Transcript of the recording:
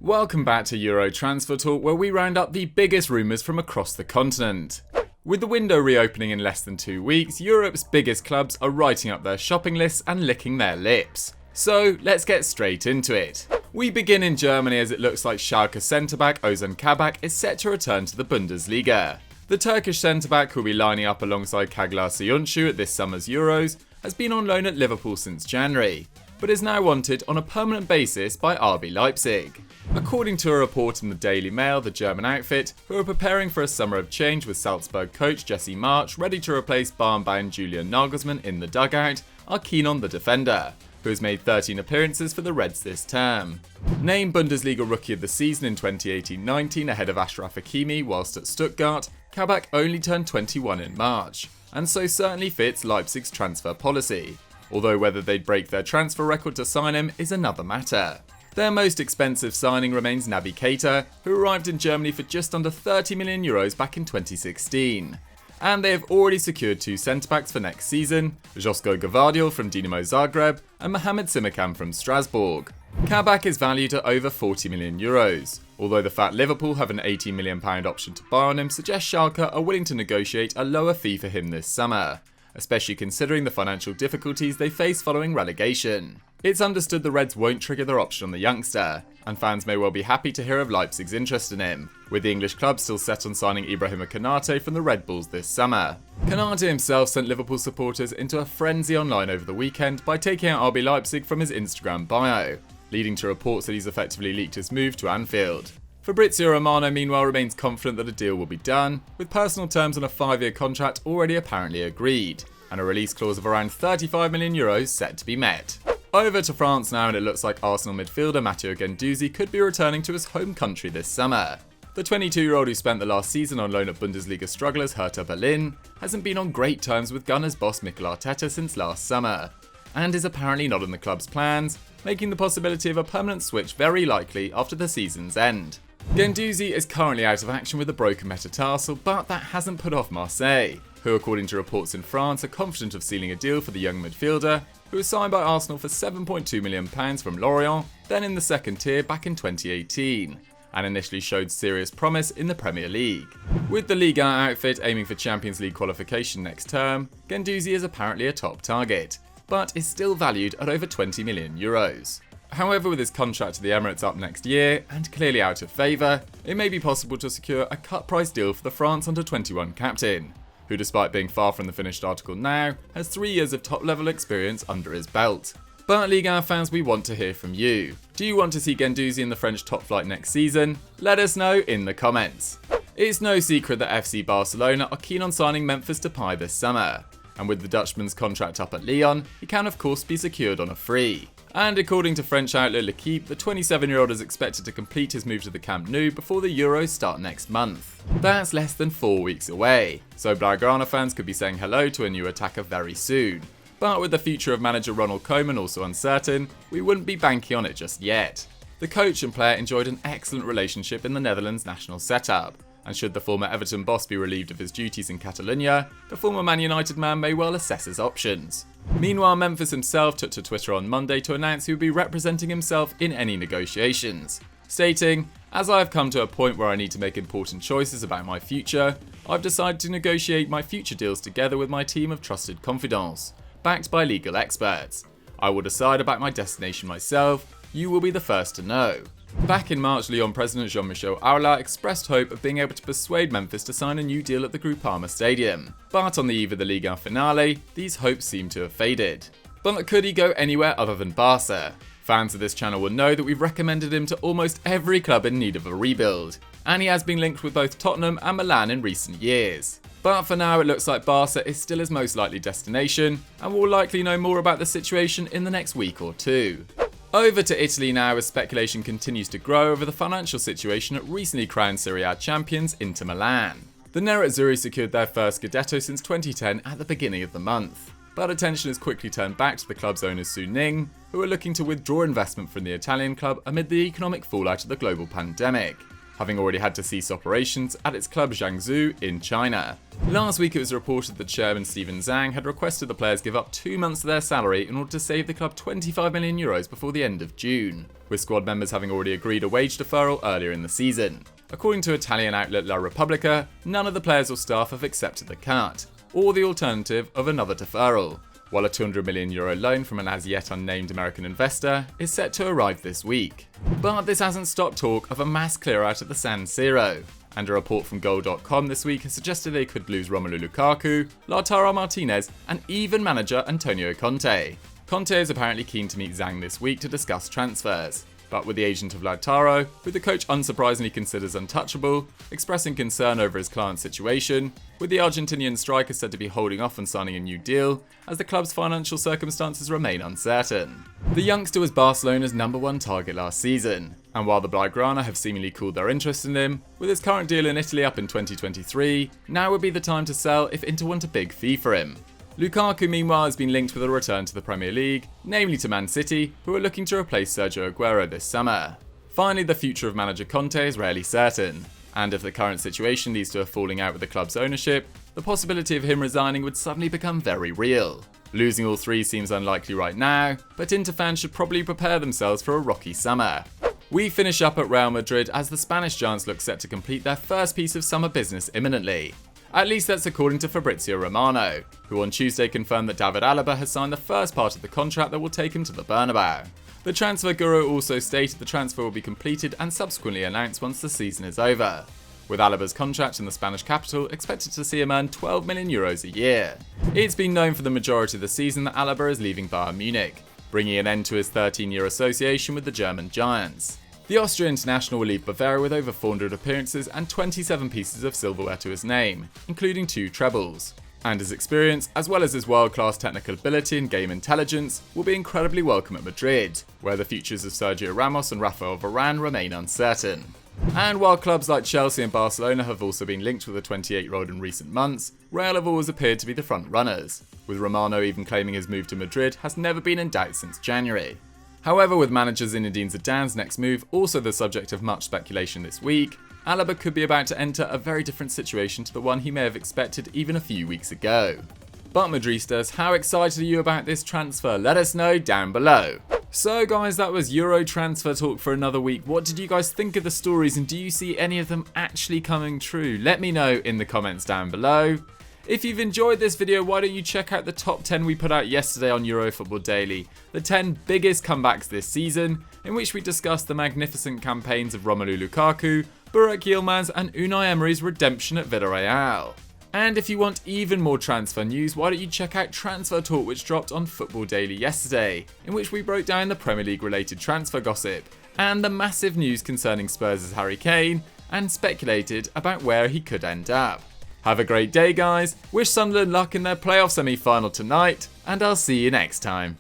Welcome back to Euro Transfer Talk, where we round up the biggest rumours from across the continent. With the window reopening in less than 2 weeks, Europe's biggest clubs are writing up their shopping lists and licking their lips. So let's get straight into it. We begin in Germany, as it looks like Schalke centre-back Ozan Kabak is set to return to the Bundesliga. The Turkish centre-back, who will be lining up alongside Çağlar Söyüncü at this summer's Euros, has been on loan at Liverpool since January, but is now wanted on a permanent basis by RB Leipzig. According to a report in the Daily Mail, the German outfit, who are preparing for a summer of change with Salzburg coach Jesse Marsch ready to replace Bayern Julian Nagelsmann in the dugout, are keen on the defender, who has made 13 appearances for the Reds this term. Named Bundesliga Rookie of the Season in 2018-19 ahead of Achraf Hakimi whilst at Stuttgart, Kabak only turned 21 in March, and so certainly fits Leipzig's transfer policy, although whether they'd break their transfer record to sign him is another matter. Their most expensive signing remains Naby Keita, who arrived in Germany for just under €30 million back in 2016. And they have already secured 2 centre-backs for next season, Josko Gvardiol from Dinamo Zagreb and Mohamed Simakan from Strasbourg. Kabak is valued at over €40 million, although the fact Liverpool have an £18 million option to buy on him suggests Schalke are willing to negotiate a lower fee for him this summer, especially considering the financial difficulties they face following relegation. It's understood the Reds won't trigger their option on the youngster, and fans may well be happy to hear of Leipzig's interest in him, with the English club still set on signing Ibrahima Konate from the Red Bulls this summer. Konate himself sent Liverpool supporters into a frenzy online over the weekend by taking out RB Leipzig from his Instagram bio, leading to reports that he's effectively leaked his move to Anfield. Fabrizio Romano meanwhile remains confident that a deal will be done, with personal terms on a 5-year contract already apparently agreed, and a release clause of around €35 million set to be met. Over to France now, and it looks like Arsenal midfielder Matteo Guendouzi could be returning to his home country this summer. The 22-year-old, who spent the last season on loan at Bundesliga strugglers Hertha Berlin, hasn't been on great terms with Gunners boss Mikel Arteta since last summer, and is apparently not in the club's plans, making the possibility of a permanent switch very likely after the season's end. Guendouzi is currently out of action with a broken metatarsal, but that hasn't put off Marseille, who according to reports in France are confident of sealing a deal for the young midfielder, who was signed by Arsenal for £7.2 million from Lyon, then in the second tier back in 2018, and initially showed serious promise in the Premier League. With the Liga outfit aiming for Champions League qualification next term, Guendouzi is apparently a top target, but is still valued at over €20 million. However, with his contract to the Emirates up next year, and clearly out of favour, it may be possible to secure a cut-price deal for the France under-21 captain, who despite being far from the finished article now, has 3 years of top-level experience under his belt. But Ligue 1 fans, we want to hear from you. Do you want to see Guendouzi in the French top flight next season? Let us know in the comments. It's no secret that FC Barcelona are keen on signing Memphis Depay this summer, and with the Dutchman's contract up at Lyon, he can of course be secured on a free. And according to French outlet L'Equipe, the 27-year-old is expected to complete his move to the Camp Nou before the Euros start next month. That's less than 4 weeks away, so Blaugrana fans could be saying hello to a new attacker very soon. But with the future of manager Ronald Koeman also uncertain, we wouldn't be banking on it just yet. The coach and player enjoyed an excellent relationship in the Netherlands national setup, and should the former Everton boss be relieved of his duties in Catalonia, the former Man United man may well assess his options. Meanwhile, Memphis himself took to Twitter on Monday to announce he would be representing himself in any negotiations, stating, "As I have come to a point where I need to make important choices about my future, I've decided to negotiate my future deals together with my team of trusted confidants, backed by legal experts. I will decide about my destination myself, you will be the first to know." Back in March, Lyon president Jean-Michel Aulas expressed hope of being able to persuade Memphis to sign a new deal at the Groupama Stadium. But on the eve of the Ligue 1 finale, these hopes seem to have faded. But could he go anywhere other than Barca? Fans of this channel will know that we've recommended him to almost every club in need of a rebuild, and he has been linked with both Tottenham and Milan in recent years. But for now, it looks like Barca is still his most likely destination, and we'll likely know more about the situation in the next week or two. Over to Italy now, as speculation continues to grow over the financial situation at recently crowned Serie A champions Inter Milan. The Nerazzurri secured their first Scudetto since 2010 at the beginning of the month, but attention has quickly turned back to the club's owner Su Ning, who are looking to withdraw investment from the Italian club amid the economic fallout of the global pandemic, having already had to cease operations at its club Jiangsu in China. Last week it was reported that chairman Steven Zhang had requested the players give up 2 months of their salary in order to save the club €25 million before the end of June, with squad members having already agreed a wage deferral earlier in the season. According to Italian outlet La Repubblica, none of the players or staff have accepted the cut, or the alternative of another deferral, while a €200 million loan from an as yet unnamed American investor is set to arrive this week. But this hasn't stopped talk of a mass clear-out at the San Siro, and a report from Goal.com this week has suggested they could lose Romelu Lukaku, Lautaro Martinez, and even manager Antonio Conte. Conte is apparently keen to meet Zhang this week to discuss transfers, but with the agent of Lautaro, who the coach unsurprisingly considers untouchable, expressing concern over his client's situation, with the Argentinian striker said to be holding off on signing a new deal, as the club's financial circumstances remain uncertain. The youngster was Barcelona's #1 target last season, and while the Blaugrana have seemingly cooled their interest in him, with his current deal in Italy up in 2023, now would be the time to sell if Inter want a big fee for him. Lukaku meanwhile has been linked with a return to the Premier League, namely to Man City, who are looking to replace Sergio Aguero this summer. Finally, the future of manager Conte is rarely certain, and if the current situation leads to a falling out with the club's ownership, the possibility of him resigning would suddenly become very real. Losing all three seems unlikely right now, but Inter fans should probably prepare themselves for a rocky summer. We finish up at Real Madrid as the Spanish giants look set to complete their first piece of summer business imminently. At least that's according to Fabrizio Romano, who on Tuesday confirmed that David Alaba has signed the first part of the contract that will take him to the Bernabeu. The transfer guru also stated the transfer will be completed and subsequently announced once the season is over, with Alaba's contract in the Spanish capital expected to see him earn €12 million a year. It's been known for the majority of the season that Alaba is leaving Bayern Munich, bringing an end to his 13-year association with the German giants. The Austrian international will leave Bavaria with over 400 appearances and 27 pieces of silverware to his name, including 2 trebles. And his experience, as well as his world-class technical ability and game intelligence, will be incredibly welcome at Madrid, where the futures of Sergio Ramos and Rafael Varane remain uncertain. And while clubs like Chelsea and Barcelona have also been linked with the 28-year-old in recent months, Real have always appeared to be the front runners, with Romano even claiming his move to Madrid has never been in doubt since January. However, with manager Zinedine Zidane's next move also the subject of much speculation this week, Alaba could be about to enter a very different situation to the one he may have expected even a few weeks ago. But Madristas, how excited are you about this transfer? Let us know down below. So guys, that was Euro transfer talk for another week. What did you guys think of the stories, and do you see any of them actually coming true? Let me know in the comments down below. If you've enjoyed this video, why don't you check out the top 10 we put out yesterday on Eurofootball Daily, the 10 biggest comebacks this season, in which we discussed the magnificent campaigns of Romelu Lukaku, Burak Yilmaz and Unai Emery's redemption at Villarreal. And if you want even more transfer news, why don't you check out Transfer Talk, which dropped on Football Daily yesterday, in which we broke down the Premier League related transfer gossip, and the massive news concerning Spurs' Harry Kane, and speculated about where he could end up. Have a great day guys, wish Sunderland luck in their playoff semi-final tonight, and I'll see you next time.